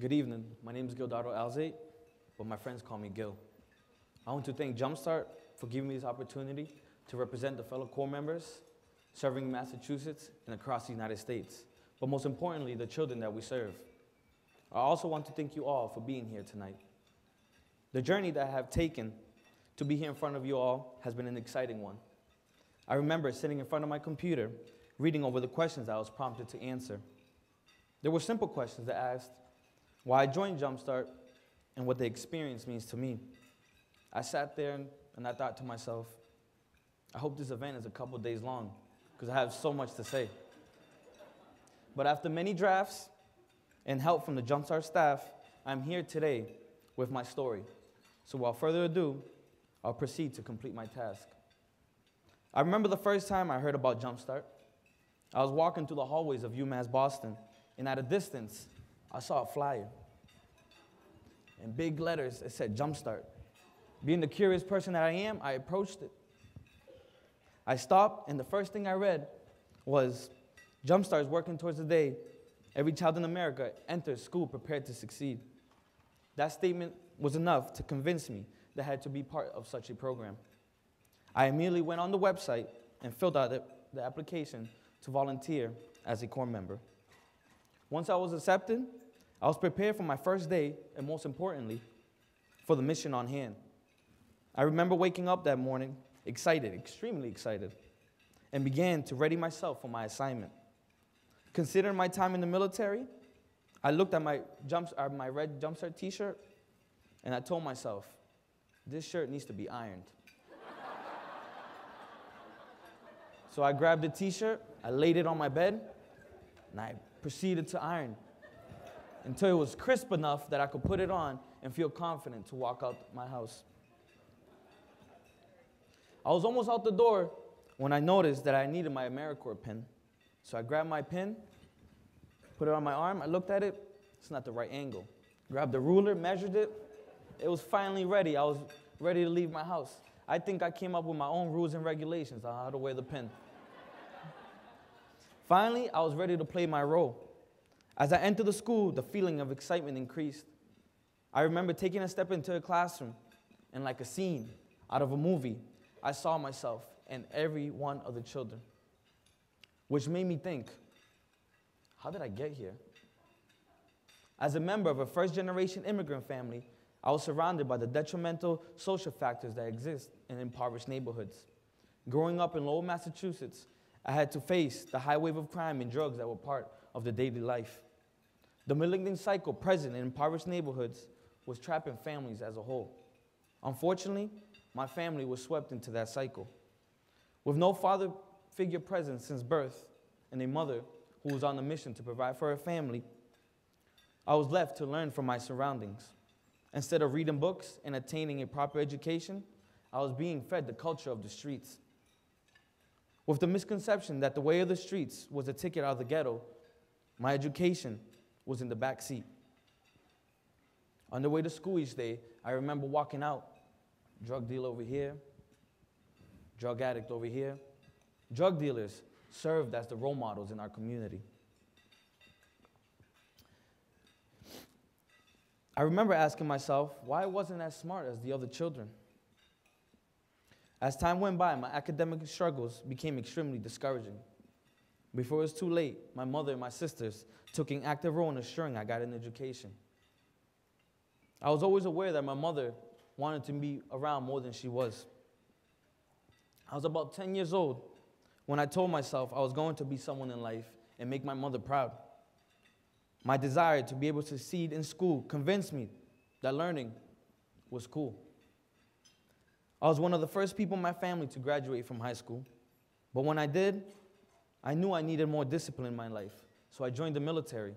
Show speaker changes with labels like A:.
A: Good evening. My name is Gildardo Alzate, but my friends call me Gil. I want to thank Jumpstart for giving me this opportunity to represent the fellow corps members serving Massachusetts and across the United States, but most importantly, the children that we serve. I also want to thank you all for being here tonight. The journey that I have taken to be here in front of you all has been an exciting one. I remember sitting in front of my computer, reading over the questions I was prompted to answer. There were simple questions that asked why I joined Jumpstart and what the experience means to me. I sat there and I thought to myself, I hope this event is a couple days long because I have so much to say. But after many drafts and help from the Jumpstart staff, I'm here today with my story. So without further ado, I'll proceed to complete my task. I remember the first time I heard about Jumpstart. I was walking through the hallways of UMass Boston, and at a distance, I saw a flyer. In big letters, it said Jumpstart. Being the curious person that I am, I approached it. I stopped, and the first thing I read was, Jumpstart is working towards the day every child in America enters school prepared to succeed. That statement was enough to convince me that I had to be part of such a program. I immediately went on the website and filled out the application to volunteer as a corps member. Once I was accepted, I was prepared for my first day, and most importantly, for the mission on hand. I remember waking up that morning excited, extremely excited, and began to ready myself for my assignment. Considering my time in the military, I looked at my red Jumpstart t-shirt, and I told myself, this shirt needs to be ironed. So I grabbed the t-shirt, I laid it on my bed, and I proceeded to iron until it was crisp enough that I could put it on and feel confident to walk out my house. I was almost out the door when I noticed that I needed my AmeriCorps pin. So I grabbed my pin, put it on my arm, I looked at it, it's not the right angle. Grabbed the ruler, measured it, it was finally ready. I was ready to leave my house. I think I came up with my own rules and regulations on how to wear the pin. Finally, I was ready to play my role. As I entered the school, the feeling of excitement increased. I remember taking a step into a classroom, and like a scene out of a movie, I saw myself and every one of the children, which made me think, how did I get here? As a member of a first-generation immigrant family, I was surrounded by the detrimental social factors that exist in impoverished neighborhoods. Growing up in Lowell, Massachusetts, I had to face the high wave of crime and drugs that were part of the daily life. The malignant cycle present in impoverished neighborhoods was trapping families as a whole. Unfortunately, my family was swept into that cycle. With no father figure present since birth and a mother who was on a mission to provide for her family, I was left to learn from my surroundings. Instead of reading books and attaining a proper education, I was being fed the culture of the streets. With the misconception that the way of the streets was a ticket out of the ghetto, my education was in the back seat. On the way to school each day, I remember walking out, drug dealer over here, drug addict over here. Drug dealers served as the role models in our community. I remember asking myself why I wasn't as smart as the other children. As time went by, my academic struggles became extremely discouraging. Before it was too late, my mother and my sisters took an active role in ensuring I got an education. I was always aware that my mother wanted to be around more than she was. I was about 10 years old when I told myself I was going to be someone in life and make my mother proud. My desire to be able to succeed in school convinced me that learning was cool. I was one of the first people in my family to graduate from high school, but when I did, I knew I needed more discipline in my life, so I joined the military.